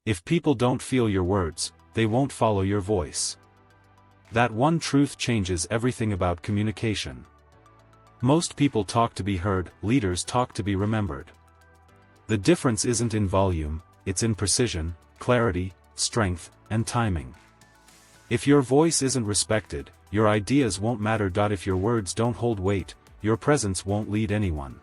If people don't feel your words, they won't follow your voice. That one truth changes everything about communication. Most people talk to be heard, leaders talk to be remembered. The difference isn't in volume, it's in precision, clarity, strength, and timing. If your voice isn't respected, your ideas won't matter. If your words don't hold weight, your presence won't lead anyone.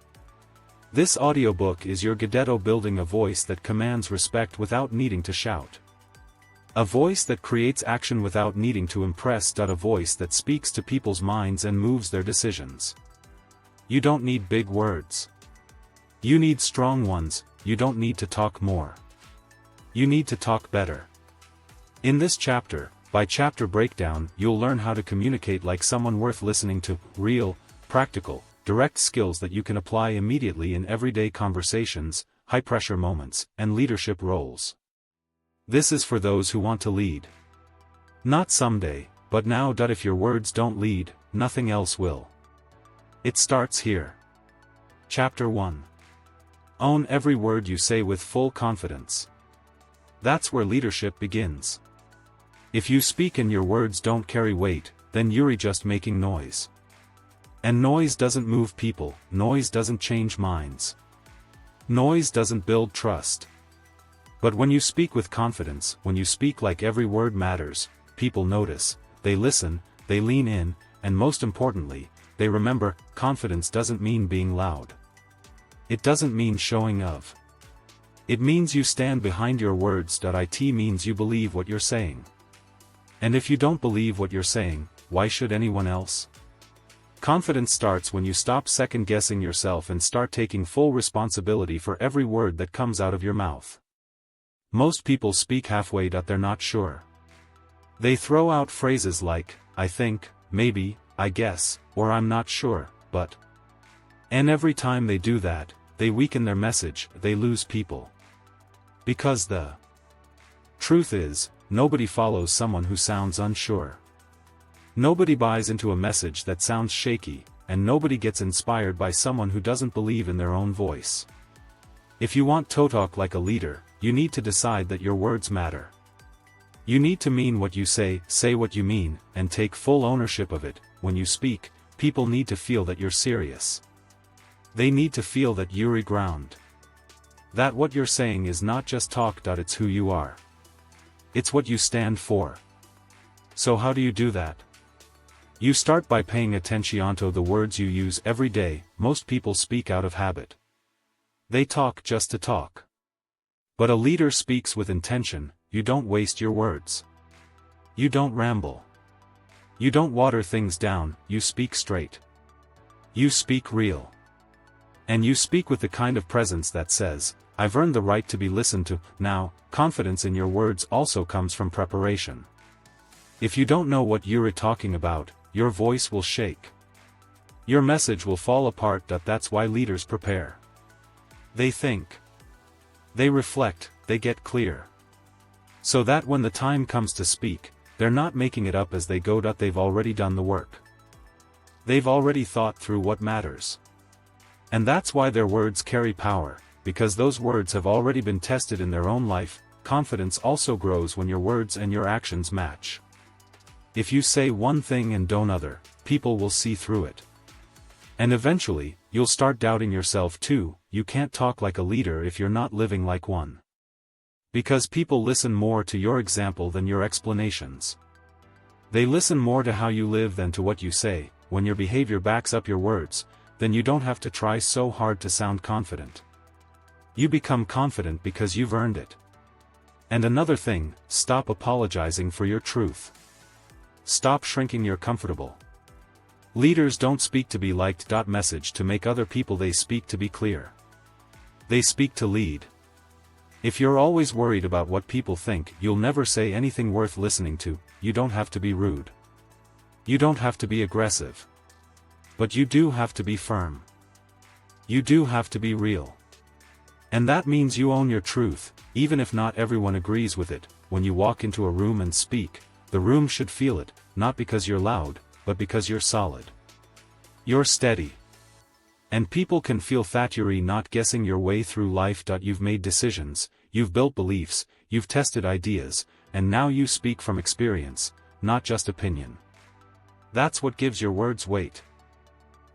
This audiobook is your Gadetto, building a voice that commands respect without needing to shout. A voice that creates action without needing to impress. A voice that speaks to people's minds and moves their decisions. You don't need big words. You need strong ones. You don't need to talk more. You need to talk better. In this chapter, by chapter breakdown, you'll learn how to communicate like someone worth listening to, real, practical, direct skills that you can apply immediately in everyday conversations, high-pressure moments, and leadership roles. This is for those who want to lead. Not someday, but now. If your words don't lead, nothing else will. It starts here. Chapter 1. Own every word you say with full confidence. That's where leadership begins. If you speak and your words don't carry weight, then you're just making noise. And noise doesn't move people, noise doesn't change minds. Noise doesn't build trust. But when you speak with confidence, when you speak like every word matters, people notice, they listen, they lean in, and most importantly, they remember. Confidence doesn't mean being loud. It doesn't mean showing off. It means you stand behind your words. It means you believe what you're saying. And if you don't believe what you're saying, why should anyone else? Confidence starts when you stop second-guessing yourself and start taking full responsibility for every word that comes out of your mouth. Most people speak halfway. They're not sure. They throw out phrases like, I think, maybe, I guess, or I'm not sure, but. And every time they do that, they weaken their message, they lose people. Because the truth is, nobody follows someone who sounds unsure. Nobody buys into a message that sounds shaky, and nobody gets inspired by someone who doesn't believe in their own voice. If you want to talk like a leader, you need to decide that your words matter. You need to mean what you say what you mean, and take full ownership of it. When you speak, people need to feel that you're serious. They need to feel that you're grounded. That what you're saying is not just talk. It's who you are. It's what you stand for. So how do you do that? You start by paying attention to the words you use every day. Most people speak out of habit. They talk just to talk. But a leader speaks with intention. You don't waste your words. You don't ramble. You don't water things down, you speak straight. You speak real. And you speak with the kind of presence that says, I've earned the right to be listened to. Now, confidence in your words also comes from preparation. If you don't know what you're talking about, your voice will shake. Your message will fall apart. That's why leaders prepare. They think. They reflect, they get clear. So that when the time comes to speak, they're not making it up as they go. They've already done the work. They've already thought through what matters. And that's why their words carry power, because those words have already been tested in their own life. Confidence also grows when your words and your actions match. If you say one thing and don't other, people will see through it. And eventually, you'll start doubting yourself too. You can't talk like a leader if you're not living like one. Because people listen more to your example than your explanations. They listen more to how you live than to what you say. When your behavior backs up your words, then you don't have to try so hard to sound confident. You become confident because you've earned it. And another thing, stop apologizing for your truth. Stop shrinking your comfortable. Leaders don't speak to be liked. Message to make other people. They speak to be clear. They speak to lead. If you're always worried about what people think, you'll never say anything worth listening to. You don't have to be rude. You don't have to be aggressive. But you do have to be firm. You do have to be real. And that means you own your truth, even if not everyone agrees with it. When you walk into a room and speak, the room should feel it, not because you're loud, but because you're solid. You're steady. And people can feel that you're not guessing your way through life. You've made decisions, you've built beliefs, you've tested ideas, and now you speak from experience, not just opinion. That's what gives your words weight.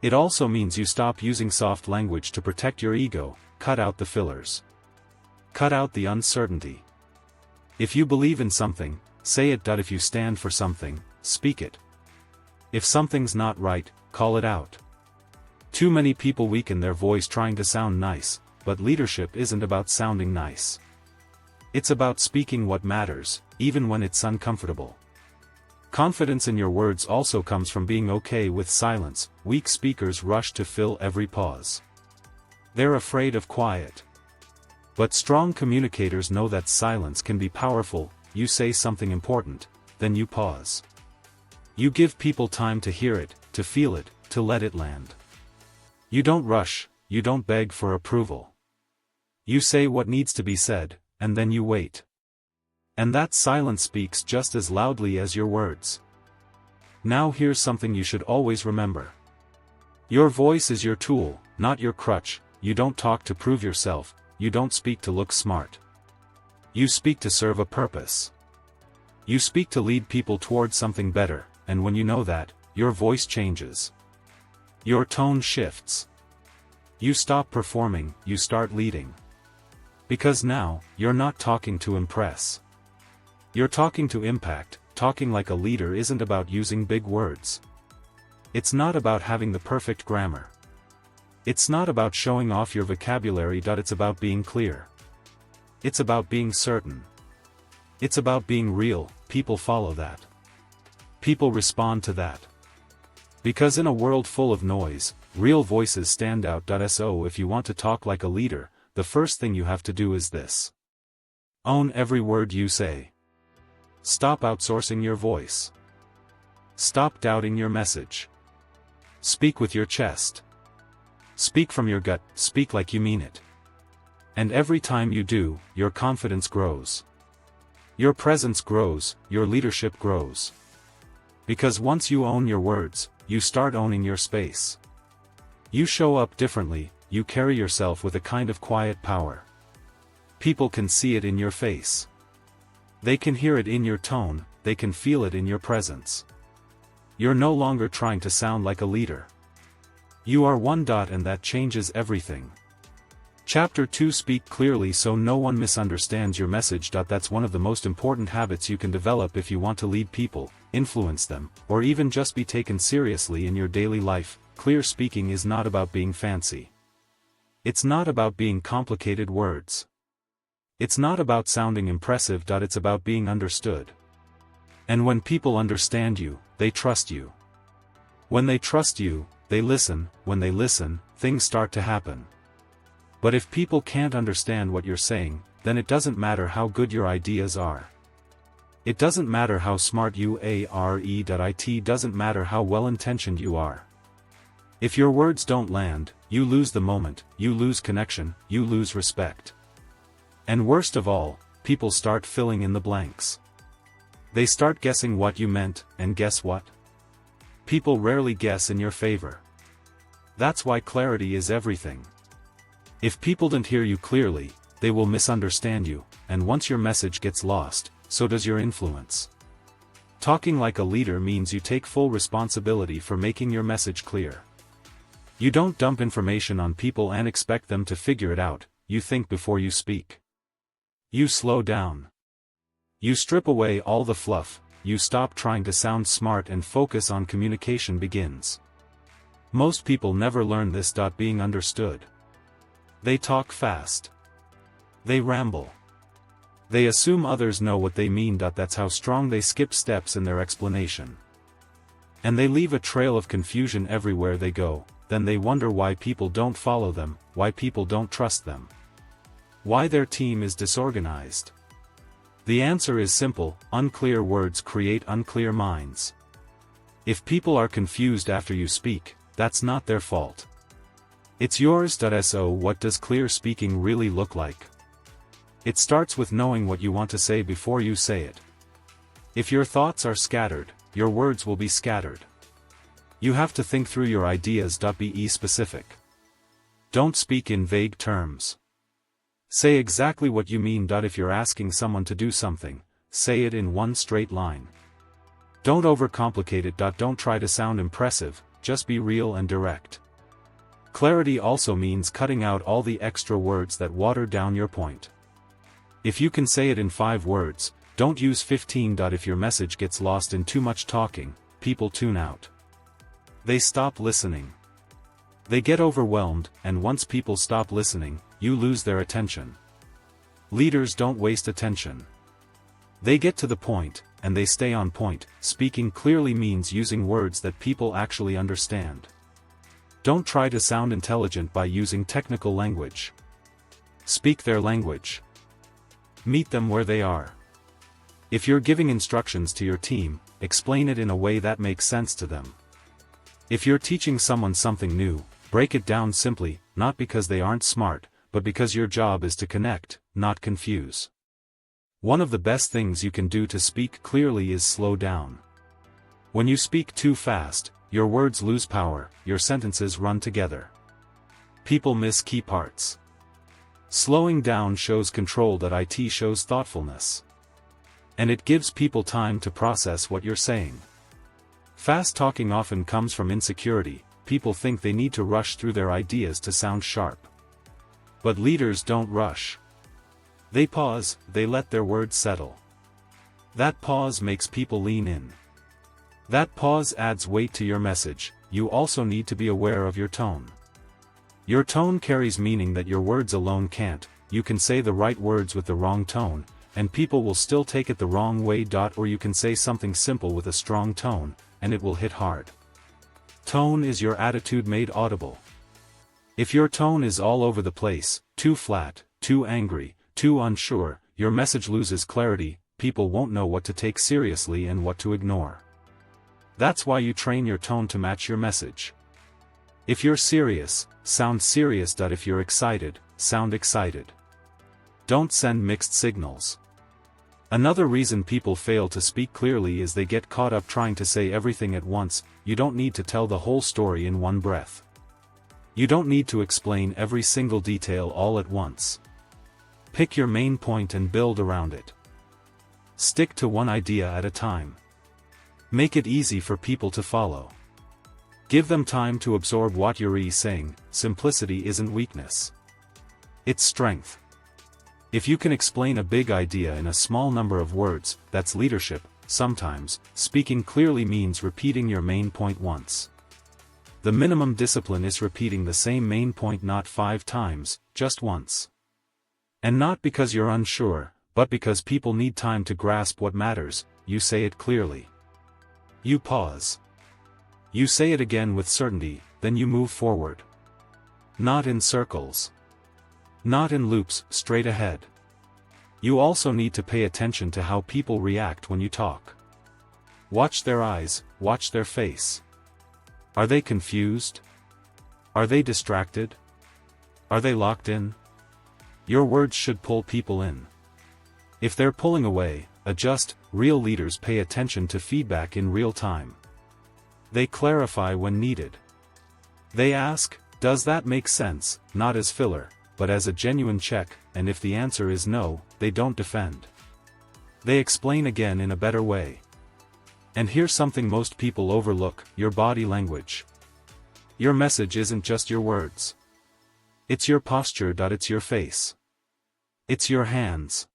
It also means you stop using soft language to protect your ego. Cut out the fillers. Cut out the uncertainty. If you believe in something, say it. If you stand for something, speak it. If something's not right, call it out. Too many people weaken their voice trying to sound nice, but leadership isn't about sounding nice. It's about speaking what matters, even when it's uncomfortable. Confidence in your words also comes from being okay with silence. Weak speakers rush to fill every pause. They're afraid of quiet. But strong communicators know that silence can be powerful. You say something important, then you pause. You give people time to hear it, to feel it, to let it land. You don't rush, you don't beg for approval. You say what needs to be said, and then you wait. And that silence speaks just as loudly as your words. Now here's something you should always remember. Your voice is your tool, not your crutch. You don't talk to prove yourself, you don't speak to look smart. You speak to serve a purpose. You speak to lead people towards something better, and when you know that, your voice changes. Your tone shifts. You stop performing, you start leading. Because now, you're not talking to impress. You're talking to impact. Talking like a leader isn't about using big words. It's not about having the perfect grammar. It's not about showing off your vocabulary. It's about being clear. It's about being certain. It's about being real. People follow that. People respond to that. Because in a world full of noise, real voices stand out. So if you want to talk like a leader, the first thing you have to do is this. Own every word you say. Stop outsourcing your voice. Stop doubting your message. Speak with your chest. Speak from your gut, speak like you mean it. And every time you do, your confidence grows. Your presence grows, your leadership grows. Because once you own your words, you start owning your space. You show up differently, you carry yourself with a kind of quiet power. People can see it in your face. They can hear it in your tone, they can feel it in your presence. You're no longer trying to sound like a leader. You are one. And that changes everything. Chapter 2. Speak clearly so no one misunderstands your message. That's one of the most important habits you can develop if you want to lead people, influence them, or even just be taken seriously in your daily life. Clear speaking is not about being fancy. It's not about being complicated words. It's not about sounding impressive. It's about being understood. And when people understand you, they trust you. When they trust you, they listen. When they listen, things start to happen. But if people can't understand what you're saying, then it doesn't matter how good your ideas are. It doesn't matter how smart you are. It doesn't matter how well-intentioned you are. If your words don't land, you lose the moment, you lose connection, you lose respect. And worst of all, people start filling in the blanks. They start guessing what you meant, and guess what? People rarely guess in your favor. That's why clarity is everything. If people don't hear you clearly, they will misunderstand you, and once your message gets lost, so does your influence. Talking like a leader means you take full responsibility for making your message clear. You don't dump information on people and expect them to figure it out. You think before you speak. You slow down. You strip away all the fluff, you stop trying to sound smart and focus on communication begins. Most people never learn this. Being understood. They talk fast. They ramble. They assume others know what they mean. That's how strong they skip steps in their explanation. And they leave a trail of confusion everywhere they go. Then they wonder why people don't follow them, why people don't trust them. Why their team is disorganized. The answer is simple: unclear words create unclear minds. If people are confused after you speak, that's not their fault. It's yours. So what does clear speaking really look like? It starts with knowing what you want to say before you say it. If your thoughts are scattered, your words will be scattered. You have to think through your ideas. Be specific. Don't speak in vague terms. Say exactly what you mean. If you're asking someone to do something, say it in one straight line. Don't overcomplicate it. Don't try to sound impressive, just be real and direct. Clarity also means cutting out all the extra words that water down your point. If you can say it in 5 words, don't use 15. If your message gets lost in too much talking, people tune out. They stop listening. They get overwhelmed, and once people stop listening, you lose their attention. Leaders don't waste attention. They get to the point, and they stay on point. Speaking clearly means using words that people actually understand. Don't try to sound intelligent by using technical language. Speak their language. Meet them where they are. If you're giving instructions to your team, explain it in a way that makes sense to them. If you're teaching someone something new, break it down simply, not because they aren't smart, but because your job is to connect, not confuse. One of the best things you can do to speak clearly is slow down. When you speak too fast, your words lose power, your sentences run together. People miss key parts. Slowing down shows control. It shows thoughtfulness. And it gives people time to process what you're saying. Fast talking often comes from insecurity. People think they need to rush through their ideas to sound sharp. But leaders don't rush. They pause, they let their words settle. That pause makes people lean in. That pause adds weight to your message. You also need to be aware of your tone. Your tone carries meaning that your words alone can't. You can say the right words with the wrong tone, and people will still take it the wrong way. Or you can say something simple with a strong tone, and it will hit hard. Tone is your attitude made audible. If your tone is all over the place, too flat, too angry, too unsure, your message loses clarity. People won't know what to take seriously and what to ignore. That's why you train your tone to match your message. If you're serious, sound serious. If you're excited, sound excited. Don't send mixed signals. Another reason people fail to speak clearly is they get caught up trying to say everything at once. You don't need to tell the whole story in one breath. You don't need to explain every single detail all at once. Pick your main point and build around it. Stick to one idea at a time. Make it easy for people to follow. Give them time to absorb what you're saying. Simplicity isn't weakness. It's strength. If you can explain a big idea in a small number of words, that's leadership. Sometimes, speaking clearly means repeating your main point once. The minimum discipline is repeating the same main point not 5 times, just once. And not because you're unsure, but because people need time to grasp what matters. You say it clearly. You pause. You say it again with certainty, then you move forward. Not in circles. Not in loops, straight ahead. You also need to pay attention to how people react when you talk. Watch their eyes, watch their face. Are they confused? Are they distracted? Are they locked in? Your words should pull people in. If they're pulling away, adjust. Real leaders pay attention to feedback in real time. They clarify when needed. They ask, does that make sense, not as filler, but as a genuine check, and if the answer is no, they don't defend. They explain again in a better way. And here's something most people overlook: your body language. Your message isn't just your words. It's your posture. It's your face. It's your hands.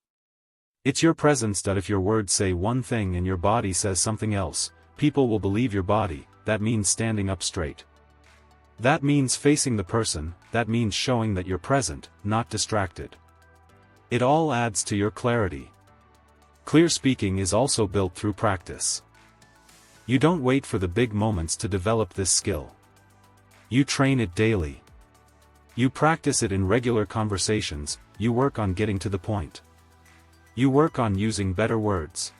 It's your presence. If your words say one thing and your body says something else, people will believe your body. That means standing up straight. That means facing the person. That means showing that you're present, not distracted. It all adds to your clarity. Clear speaking is also built through practice. You don't wait for the big moments to develop this skill. You train it daily. You practice it in regular conversations. You work on getting to the point. You work on using better words.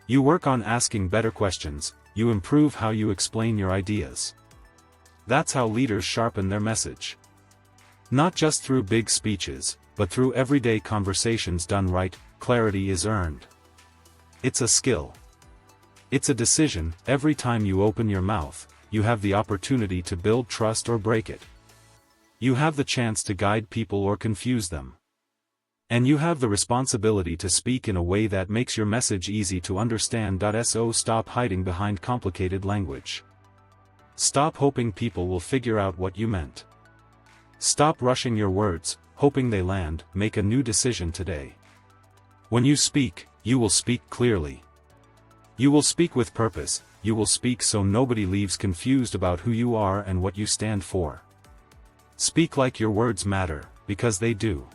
You work on asking better questions. You improve how you explain your ideas. That's how leaders sharpen their message. Not just through big speeches, but through everyday conversations done right. Clarity is earned. It's a skill. It's a decision. Every time you open your mouth, you have the opportunity to build trust or break it. You have the chance to guide people or confuse them. And you have the responsibility to speak in a way that makes your message easy to understand. So stop hiding behind complicated language. Stop hoping people will figure out what you meant. Stop rushing your words, hoping they land. Make a new decision today. When you speak, you will speak clearly. You will speak with purpose. You will speak so nobody leaves confused about who you are and what you stand for. Speak like your words matter, because they do.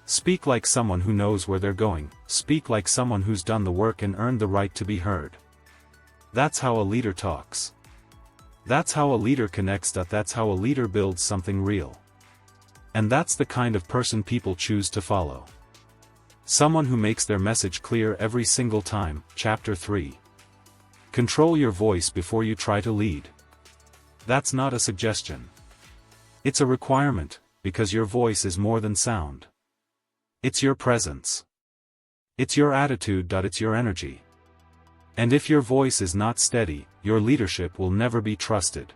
Speak like someone who knows where they're going. Speak like someone who's done the work and earned the right to be heard. That's how a leader talks. That's how a leader connects. That's how a leader builds something real. And that's the kind of person people choose to follow. Someone who makes their message clear every single time. Chapter 3. Control your voice before you try to lead. That's not a suggestion. It's a requirement, because your voice is more than sound. It's your presence. It's your attitude. It's your energy. And if your voice is not steady, your leadership will never be trusted.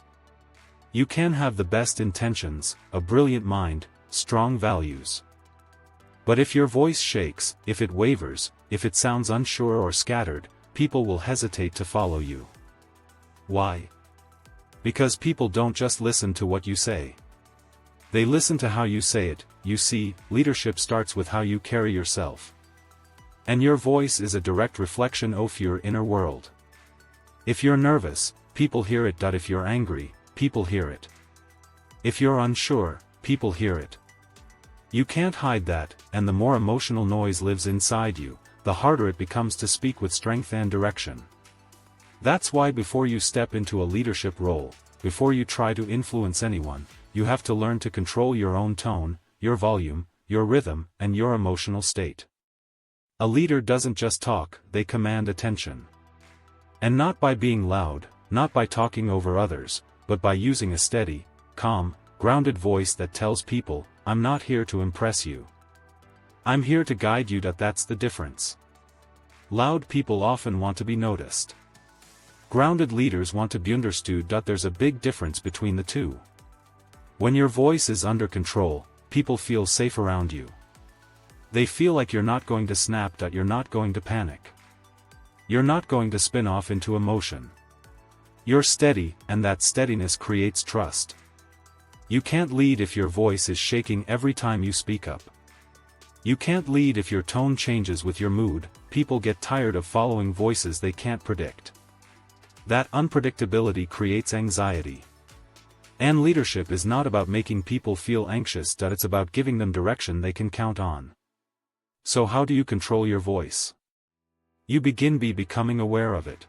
You can have the best intentions, a brilliant mind, strong values. But if your voice shakes, if it wavers, if it sounds unsure or scattered, people will hesitate to follow you. Why? Because people don't just listen to what you say. They listen to how you say it. You see, leadership starts with how you carry yourself. And your voice is a direct reflection of your inner world. If you're nervous, people hear it. If you're angry, people hear it. If you're unsure, people hear it. You can't hide that, and the more emotional noise lives inside you, the harder it becomes to speak with strength and direction. That's why before you step into a leadership role, before you try to influence anyone, you have to learn to control your own tone, your volume, your rhythm, and your emotional state. A leader doesn't just talk, they command attention. And not by being loud, not by talking over others, but by using a steady, calm, grounded voice that tells people, I'm not here to impress you. I'm here to guide you. That's the difference. Loud people often want to be noticed. Grounded leaders want to be understood. There's a big difference between the two. When your voice is under control, people feel safe around you. They feel like you're not going to snap. You're not going to panic. You're not going to spin off into emotion. You're steady, and that steadiness creates trust. You can't lead if your voice is shaking every time you speak up. You can't lead if your tone changes with your mood. People get tired of following voices they can't predict. That unpredictability creates anxiety. And leadership is not about making people feel anxious. It's about giving them direction they can count on. So how do you control your voice? You begin by becoming aware of it.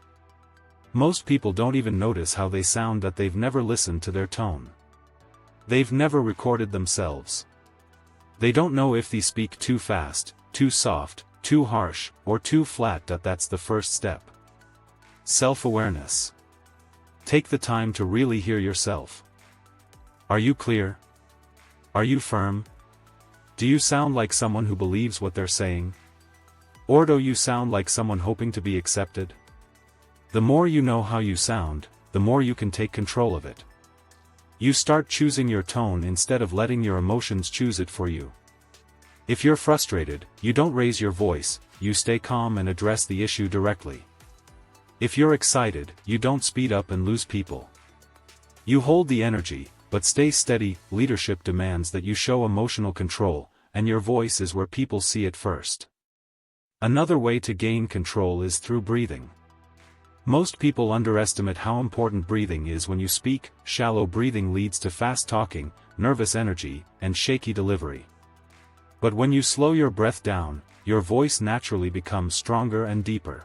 Most people don't even notice how they sound. They've never listened to their tone. They've never recorded themselves. They don't know if they speak too fast, too soft, too harsh, or too flat. That's the first step. Self-awareness. Take the time to really hear yourself. Are you clear? Are you firm? Do you sound like someone who believes what they're saying? Or do you sound like someone hoping to be accepted? The more you know how you sound, the more you can take control of it. You start choosing your tone instead of letting your emotions choose it for you. If you're frustrated, you don't raise your voice, you stay calm and address the issue directly. If you're excited, you don't speed up and lose people. You hold the energy, but stay steady. Leadership demands that you show emotional control, and your voice is where people see it first. Another way to gain control is through breathing. Most people underestimate how important breathing is when you speak. Shallow breathing leads to fast talking, nervous energy, and shaky delivery. But when you slow your breath down, your voice naturally becomes stronger and deeper.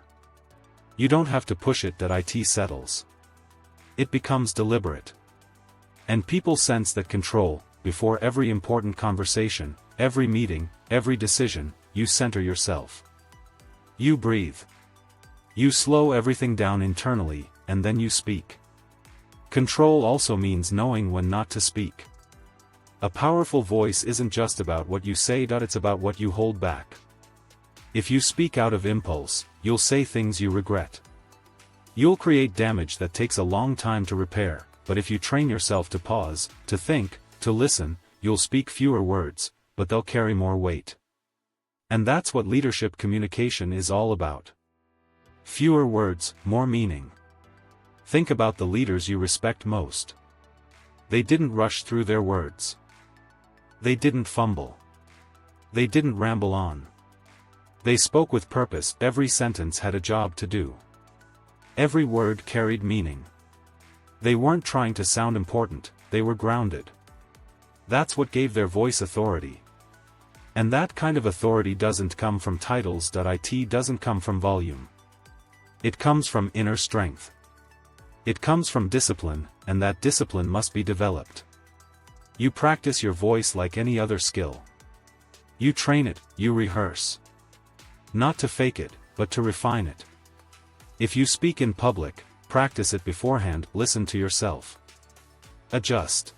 You don't have to push it. It settles. It becomes deliberate. And people sense that control. Before every important conversation, every meeting, every decision, you center yourself. You breathe. You slow everything down internally, and then you speak. Control also means knowing when not to speak. A powerful voice isn't just about what you say. It's about what you hold back. If you speak out of impulse, you'll say things you regret. You'll create damage that takes a long time to repair, but if you train yourself to pause, to think, to listen, you'll speak fewer words, but they'll carry more weight. And that's what leadership communication is all about. Fewer words, more meaning. Think about the leaders you respect most. They didn't rush through their words. They didn't fumble. They didn't ramble on. They spoke with purpose. Every sentence had a job to do. Every word carried meaning. They weren't trying to sound important, they were grounded. That's what gave their voice authority. And that kind of authority doesn't come from titles. It doesn't come from volume. It comes from inner strength. It comes from discipline, and that discipline must be developed. You practice your voice like any other skill. You train it, you rehearse. Not to fake it, but to refine it. If you speak in public, practice it beforehand. Listen to yourself. Adjust.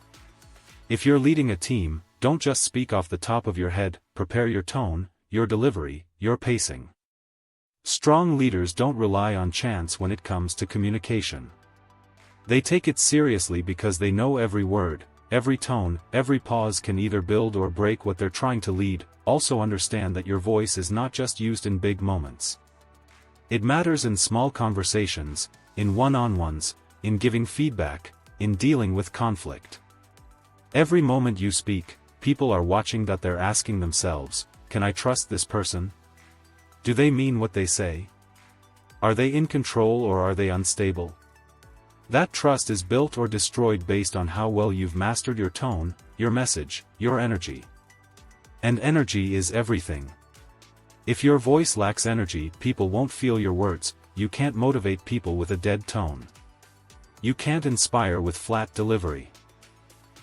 If you're leading a team, don't just speak off the top of your head. Prepare your tone, your delivery, your pacing. Strong leaders don't rely on chance when it comes to communication. They take it seriously because they know every word, every tone, every pause can either build or break what they're trying to lead. Also understand that your voice is not just used in big moments. It matters in small conversations, in one-on-ones, in giving feedback, in dealing with conflict. Every moment you speak, people are watching. They're asking themselves, can I trust this person? Do they mean what they say? Are they in control or are they unstable? That trust is built or destroyed based on how well you've mastered your tone, your message, your energy. And energy is everything. If your voice lacks energy, people won't feel your words. You can't motivate people with a dead tone. You can't inspire with flat delivery.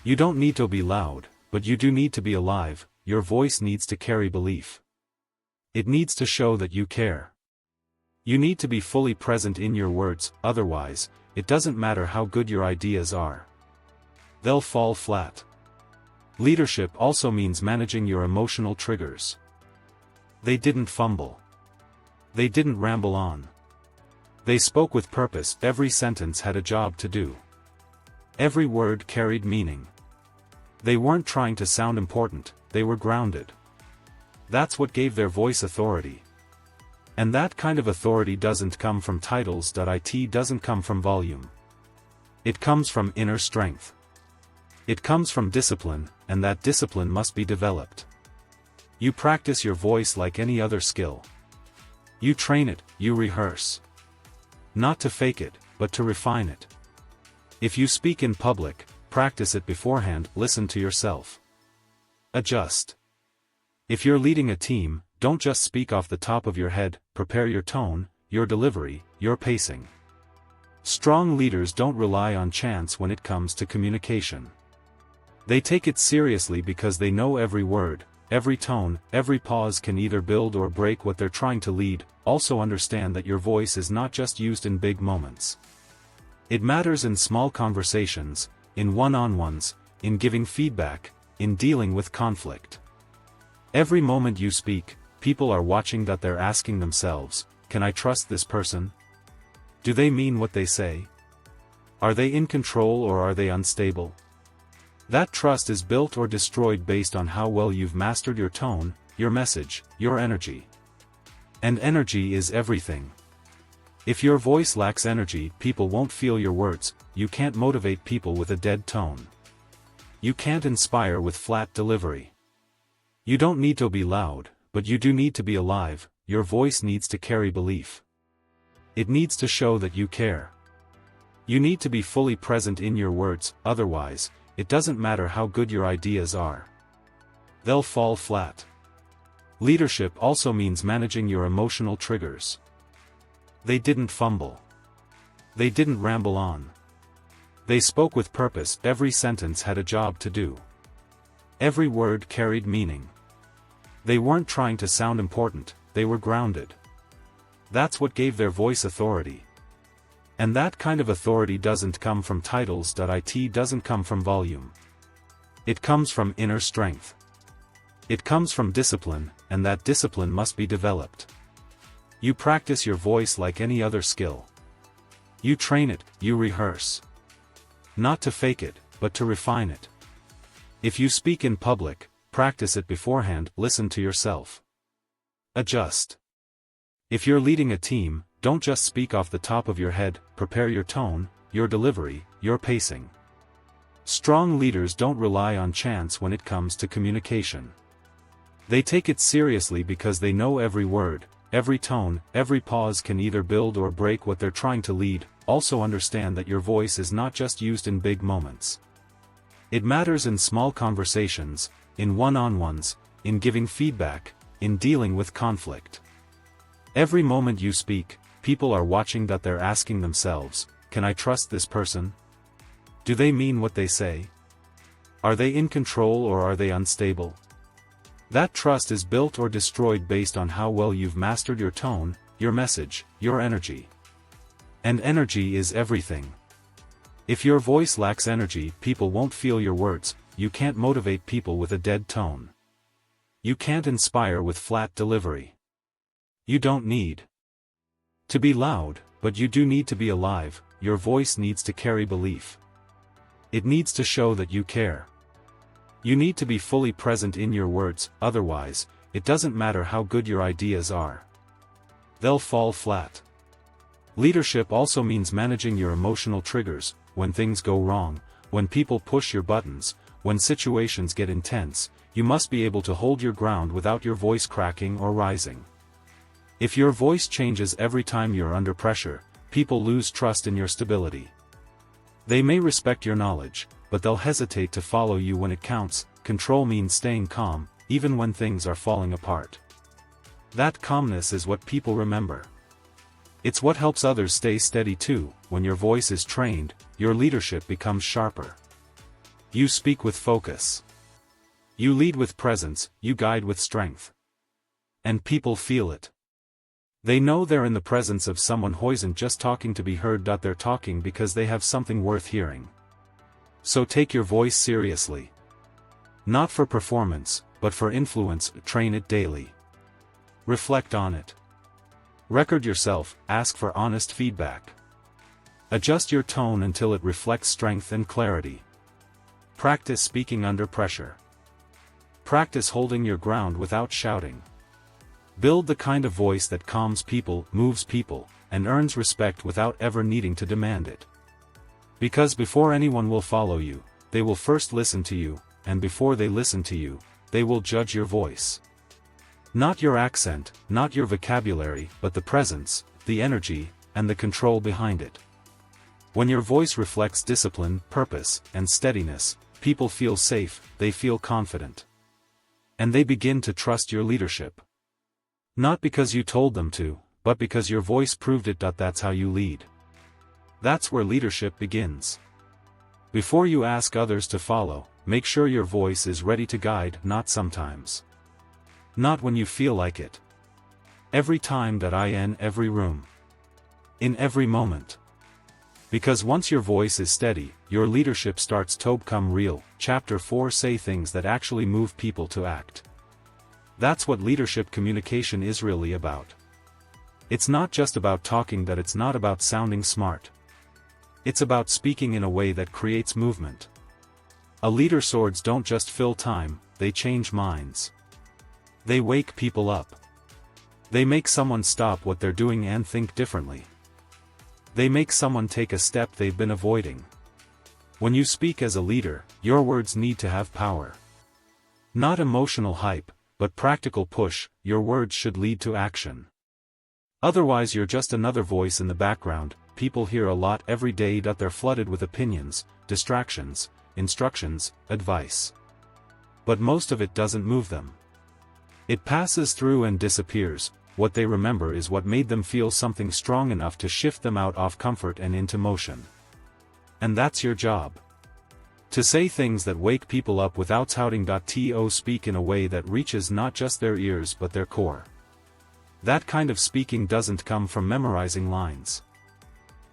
You don't need to be loud, but you do need to be alive. Your voice needs to carry belief. It needs to show that you care. You need to be fully present in your words, otherwise, it doesn't matter how good your ideas are. They'll fall flat. Leadership also means managing your emotional triggers. They didn't fumble. They didn't ramble on. They spoke with purpose. Every sentence had a job to do. Every word carried meaning. They weren't trying to sound important, they were grounded. That's what gave their voice authority. And that kind of authority doesn't come from titles. It doesn't come from volume. It comes from inner strength. It comes from discipline, and that discipline must be developed. You practice your voice like any other skill. You train it, you rehearse. Not to fake it, but to refine it. If you speak in public, practice it beforehand. Listen to yourself. Adjust. If you're leading a team, don't just speak off the top of your head. Prepare your tone, your delivery, your pacing. Strong leaders don't rely on chance when it comes to communication. They take it seriously because they know every word, every tone, every pause can either build or break what they're trying to lead. Also understand that your voice is not just used in big moments. It matters in small conversations, in one-on-ones, in giving feedback, in dealing with conflict. Every moment you speak, people are watching. They're asking themselves, can I trust this person? Do they mean what they say? Are they in control or are they unstable? That trust is built or destroyed based on how well you've mastered your tone, your message, your energy. And energy is everything. If your voice lacks energy, people won't feel your words. You can't motivate people with a dead tone. You can't inspire with flat delivery. You don't need to be loud, but you do need to be alive. Your voice needs to carry belief. It needs to show that you care. You need to be fully present in your words, otherwise, it doesn't matter how good your ideas are. They'll fall flat. Leadership also means managing your emotional triggers. They didn't fumble. They didn't ramble on. They spoke with purpose. Every sentence had a job to do. Every word carried meaning. They weren't trying to sound important, they were grounded. That's what gave their voice authority. And that kind of authority doesn't come from titles. It doesn't come from volume. It comes from inner strength. It comes from discipline, and that discipline must be developed. You practice your voice like any other skill. You train it, you rehearse. Not to fake it, but to refine it. If you speak in public, practice it beforehand. Listen to yourself. Adjust. If you're leading a team, don't just speak off the top of your head, prepare your tone, your delivery, your pacing. Strong leaders don't rely on chance when it comes to communication. They take it seriously because they know every word, every tone, every pause can either build or break what they're trying to lead. Also understand that your voice is not just used in big moments. It matters in small conversations, in one-on-ones, in giving feedback, in dealing with conflict. Every moment you speak, people are watching. That they're asking themselves, can I trust this person? Do they mean what they say? Are they in control or are they unstable? That trust is built or destroyed based on how well you've mastered your tone, your message, your energy. And energy is everything. If your voice lacks energy, people won't feel your words. You can't motivate people with a dead tone. You can't inspire with flat delivery. You don't need to be loud, but you do need to be alive. Your voice needs to carry belief. It needs to show that you care. You need to be fully present in your words, otherwise, it doesn't matter how good your ideas are. They'll fall flat. Leadership also means managing your emotional triggers. When things go wrong, when people push your buttons, when situations get intense, you must be able to hold your ground without your voice cracking or rising. If your voice changes every time you're under pressure, people lose trust in your stability. They may respect your knowledge, but they'll hesitate to follow you when it counts. Control means staying calm, even when things are falling apart. That calmness is what people remember. It's what helps others stay steady too. When your voice is trained, your leadership becomes sharper. You speak with focus. You lead with presence, you guide with strength. And people feel it. They know they're in the presence of someone who isn't just talking to be heard. They're talking because they have something worth hearing. So take your voice seriously. Not for performance, but for influence. Train it daily. Reflect on it. Record yourself, ask for honest feedback. Adjust your tone until it reflects strength and clarity. Practice speaking under pressure. Practice holding your ground without shouting. Build the kind of voice that calms people, moves people, and earns respect without ever needing to demand it. Because before anyone will follow you, they will first listen to you, and before they listen to you, they will judge your voice. Not your accent, not your vocabulary, but the presence, the energy, and the control behind it. When your voice reflects discipline, purpose, and steadiness, people feel safe, they feel confident. And they begin to trust your leadership. Not because you told them to, but because your voice proved it. That's how you lead. That's where leadership begins. Before you ask others to follow, make sure your voice is ready to guide. Not sometimes. Not when you feel like it. Every time. In every room. In every moment. Because once your voice is steady, your leadership starts to become real. Chapter 4. Say things that actually move people to act. That's what leadership communication is really about. It's not just about talking. It's not about sounding smart. It's about speaking in a way that creates movement. A leader's words don't just fill time, they change minds. They wake people up. They make someone stop what they're doing and think differently. They make someone take a step they've been avoiding. When you speak as a leader, your words need to have power. Not emotional hype, but practical push. Your words should lead to action. Otherwise you're just another voice in the background. People hear a lot every day. They're flooded with opinions, distractions, instructions, advice. But most of it doesn't move them. It passes through and disappears. What they remember is what made them feel something strong enough to shift them out of comfort and into motion. And that's your job. To say things that wake people up without shouting. To speak in a way that reaches not just their ears but their core. That kind of speaking doesn't come from memorizing lines.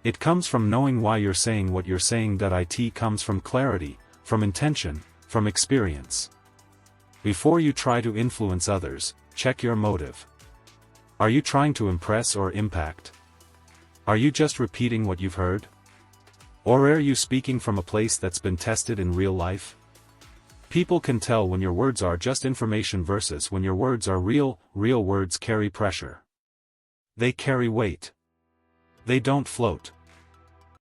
It comes from knowing why you're saying what you're saying. It comes from clarity, from intention, from experience. Before you try to influence others, check your motive. Are you trying to impress or impact? Are you just repeating what you've heard? Or are you speaking from a place that's been tested in real life? People can tell when your words are just information versus when your words are real. Real words carry pressure. They carry weight. They don't float.